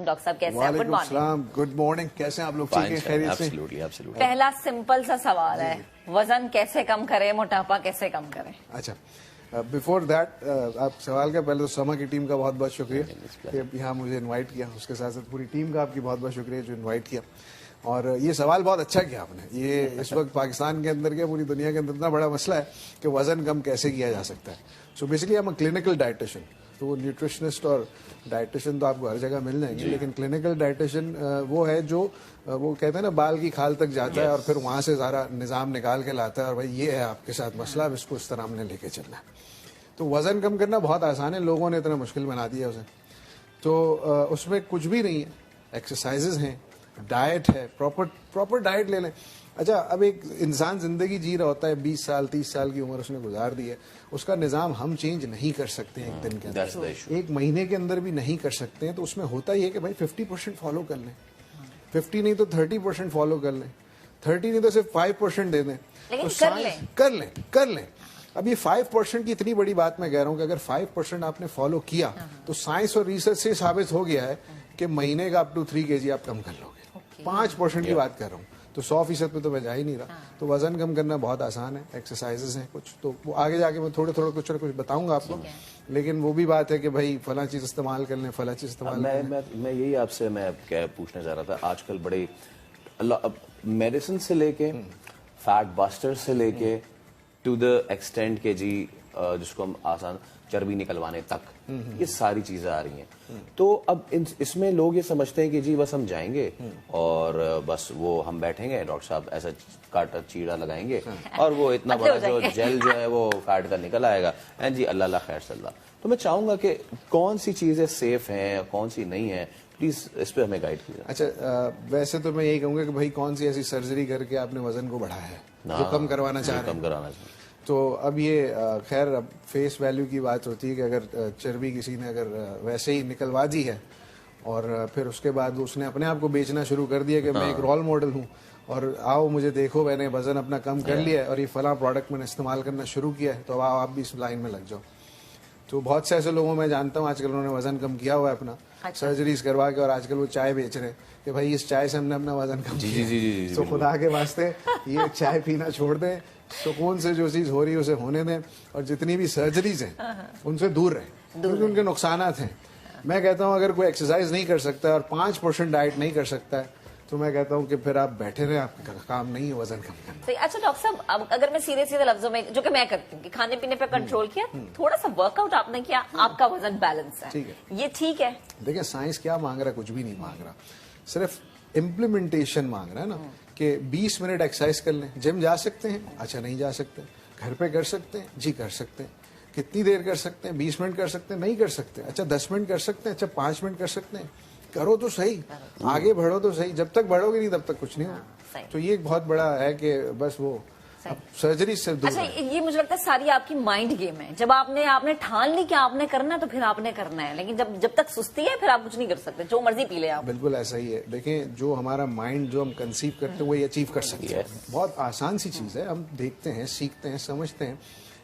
Doctor صاحب کیسے ہیں؟ وعلیکم السلام، گڈ مارننگ. کیسے ہیں آپ لوگ؟ ٹھیک ہیں، خیریت سے؟ پہلا سمپل سا سوال ہے، وزن کیسے کم کرے، موٹاپا کیسے کم کرے؟ اچھا، بفور دیٹ آپ سوال کا پہلے تو سما کی ٹیم کا بہت بہت شکریہ کہ یہاں مجھے انوائٹ کیا. اس کے ساتھ ساتھ پوری ٹیم کا آپ کی بہت بہت شکریہ جو انوائٹ کیا. اور یہ سوال بہت اچھا کیا آپ نے. یہ اس وقت پاکستان کے اندر کیا پوری دنیا کے اندر اتنا بڑا مسئلہ ہے کہ وزن کم کیسے کیا جا سکتا ہے. سو بیسکلی ہم کلینکل ڈائٹیشن، تو وہ نیوٹریشنسٹ اور ڈائٹیشن تو آپ کو ہر جگہ مل جائیں گے، لیکن کلینکل ڈائٹیشن وہ ہے جو وہ کہتے ہیں نا بال کی کھال تک جاتا ہے اور پھر وہاں سے سارا نظام نکال کے لاتا ہے اور بھائی یہ ہے آپ کے ساتھ مسئلہ، اب اس کو اس طرح ہم نے لے کے چلنا ہے. تو وزن کم کرنا بہت آسان ہے، لوگوں نے اتنا مشکل بنا دیا اسے. تو اس میں کچھ بھی نہیں ہے، ایکسرسائزز ہیں، ڈائٹ ہے، پراپر ڈائٹ لے لیں. اچھا، اب ایک انسان زندگی جی رہا ہوتا ہے، 20 سال 30 سال کی عمر اس نے گزار دی ہے، اس کا نظام ہم چینج نہیں کر سکتے ہیں ایک دن کے اندر، ایک مہینے کے اندر بھی نہیں کر سکتے ہیں. تو اس میں ہوتا یہ کہ بھائی 50% فالو کر لیں، 50 نہیں تو 30% فالو کر لیں، 30 نہیں تو صرف 5% دے دیں، کر لیں. اب یہ 5% کی اتنی بڑی بات میں کہہ رہا ہوں کہ اگر 5% آپ نے فالو کیا تو سائنس اور ریسرچ سے ثابت ہو گیا ہے کہ مہینے کا up to 3 kg آپ کم کر لو گے. 5% کی بات کر رہا ہوں، تو 100% پہ تو میں جا ہی نہیں رہا. تو وزن کم کرنا بہت آسان ہے، ایکسرسائزز ہیں کچھ، تو وہ آگے جا کے میں تھوڑے کچھ بتاؤں گا آپ کو. لیکن وہ بھی بات ہے کہ بھائی فلاں چیز استعمال کر لیں، فلاں چیز استعمال کر لیں. میں یہی آپ سے میں کیا پوچھنا چاہ رہا تھا، آج کل بڑے میڈیسن سے لے کے فیٹ باسٹر سے لے کے ٹو دا ایکسٹینٹ کہ جی جس کو ہم آسان چربی نکلوانے تک یہ ساری چیزیں آ رہی ہیں. تو اب اس میں لوگ یہ سمجھتے ہیں کہ جی بس ہم جائیں گے اور بس وہ ہم بیٹھیں گے، ڈاکٹر صاحب ایسا کاٹا چیڑا لگائیں گے اور وہ اتنا بڑا جو جیل جو ہے وہ فیٹ کا نکل آئے گا. جی اللہ خیر صلی اللہ. تو میں چاہوں گا کہ کون سی چیزیں سیف ہیں کون سی نہیں ہیں، پلیز اس پہ ہمیں گائیڈ کیجیے. اچھا، ویسے تو میں یہی کہوں گا کہ بھائی کون سی ایسی سرجری کر کے آپ نے وزن کو بڑھایا ہے جو کم کروانا چاہ رہے ہیں. تو اب یہ خیر اب فیس ویلیو کی بات ہوتی ہے کہ اگر چربی کسی نے اگر ویسے ہی نکلوا دی ہے اور پھر اس کے بعد اس نے اپنے آپ کو بیچنا شروع کر دیا کہ میں ایک رول ماڈل ہوں اور آؤ مجھے دیکھو، میں نے وزن اپنا کم کر لیا ہے اور یہ فلاں پروڈکٹ میں نے استعمال کرنا شروع کیا ہے، تو آؤ آپ بھی اس لائن میں لگ جاؤ. تو بہت سے ایسے لوگوں میں جانتا ہوں آج کل انہوں نے وزن کم کیا ہوا ہے اپنا، سرجریز کروا کے، اور آج کل وہ چائے بیچ رہے ہیں کہ بھائی اس چائے سے ہم نے اپنا وزن کم کیا. تو خدا کے واسطے یہ چائے پینا چھوڑ دیں، سکون سے جو چیز ہو رہی ہے اسے ہونے دیں، اور جتنی بھی سرجریز ہیں ان سے دور رہیں کیونکہ ان کے نقصانات ہیں. میں کہتا ہوں اگر کوئی ایکسرسائز نہیں کر سکتا ہے اور 5% ڈائٹ نہیں کر سکتا ہے تو میں کہتا ہوں کہ پھر آپ بیٹھے رہیں، آپ کا کام نہیں ہے وزن کم کرنا. اچھا ڈاکٹر صاحب، اگر میں سیدھے لفظوں میں جو کہ میں کرتی ہوں کہ کھانے پینے پہ کنٹرول کیا، تھوڑا سا ورک آؤٹ آپ نے کیا، آپ کا وزن بیلنس ہے، یہ ٹھیک ہے. دیکھیں سائنس کیا مانگ رہا ہے، کچھ بھی نہیں مانگ رہا، صرف امپلیمنٹیشن مانگ رہا ہے نا کہ 20 منٹ ایکسرسائز کر لیں. جم جا سکتے ہیں؟ اچھا نہیں جا سکتے. گھر پہ کر سکتے ہیں؟ جی کر سکتے ہیں. کتنی دیر کر سکتے ہیں؟ 20 منٹ کر سکتے ہیں؟ نہیں کر سکتے. اچھا 10 منٹ کر سکتے ہیں؟ اچھا 5 منٹ کر سکتے ہیں. کرو تو صحیح، آگے بڑھو تو صحیح. جب تک بڑھو گے نہیں تب تک کچھ نہیں ہوگا. تو یہ ایک بہت بڑا ہے کہ بس وہ سرجری سے دور. اچھا یہ مجھے لگتا ہے ساری آپ کی مائنڈ گیم ہے. جب آپ نے ٹھان لی کہ آپ نے کرنا ہے تو پھر آپ نے کرنا ہے، لیکن جب تک سستی ہے پھر آپ کچھ نہیں کر سکتے، جو مرضی پی لے آپ. بالکل ایسا ہی ہے. دیکھیں جو ہمارا مائنڈ جو ہم کنسیو کرتے ہیں وہی اچیو کر سکتے ہیں. بہت آسان سی چیز ہے، ہم دیکھتے ہیں، سیکھتے ہیں، سمجھتے ہیں،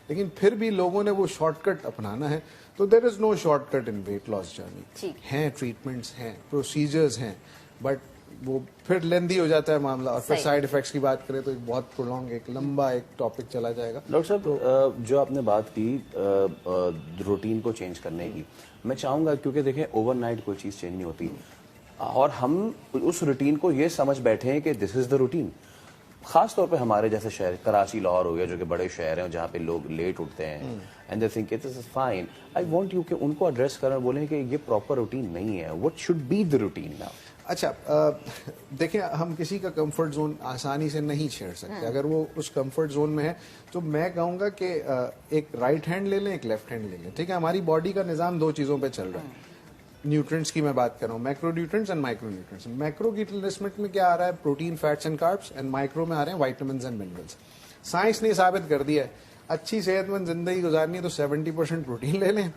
لیکن پھر بھی لوگوں نے وہ شارٹ کٹ اپنانا ہے. تو دیر از نو شارٹ کٹ ان ویٹ لاس جرنی. ہیں ٹریٹمنٹس ہیں، پروسیجرز ہیں، بٹ وہ پھر لیندی ہو جاتا ہے معاملہ. اور پھر سائڈ افیکٹس کی بات کریں تو ایک بہت پرولونگ ایک لمبا ایک ٹاپک چلا جائے گا. ڈاکٹر صاحب جو آپ نے بات کی روٹین کو چینج کرنے کی، میں چاہوں گا کیونکہ دیکھیں اوور نائٹ کوئی چیز چینج نہیں ہوتی اور ہم اس روٹین کو یہ سمجھ بیٹھے ہیں کہ دس از دا روٹین. خاص طور پہ ہمارے جیسے شہر کراچی لاہور ہو گیا جو کہ بڑے شہر ہیں جہاں پہ لوگ لیٹ اٹھتے ہیں and they think this is fine. I want you کہ ان کو ایڈریس کریں، بولیں کہ یہ پراپر روٹین نہیں ہے. What should be the routine now? اچھا دیکھیں ہم کسی کا کمفرٹ زون آسانی سے نہیں چھیڑ سکتے. اگر وہ اس کمفرٹ زون میں ہے تو میں کہوں گا کہ ایک رائٹ ہینڈ لے لیں، ایک لیفٹ ہینڈ لے لیں. ٹھیک ہے، ہماری باڈی کا نظام 2 چیزوں پہ چل رہا ہے. نیوٹرینٹس کی میں بات کر رہا ہوں، macro nutrients and micro nutrients. Macro کی لسٹ میں کیا آ رہا ہے؟ Protein, fats and carbs. And micro میں آ رہے ہیں وائٹامنس اینڈ منرلس. سائنس نے ثابت کر دیا ہے اچھی صحت مند زندگی گزارنی ہے تو 70% پروٹین لے لیں،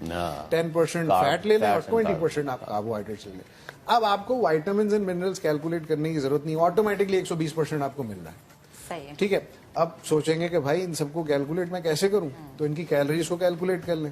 10% فیٹ لے لیں اور 20% آپ کاربوہائیڈریٹس لے لیں. اب آپ کو وائٹامنس اینڈ منرلس کیلکولیٹ کرنے کی ضرورت نہیں، آٹومیٹکلی 120% آپ کو مل رہا ہے. ٹھیک ہے، اب سوچیں گے کہ بھائی ان سب کو کیلکولیٹ میں کیسے کروں، تو ان کی کیلریز کو کیلکولیٹ کر لیں.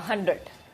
100,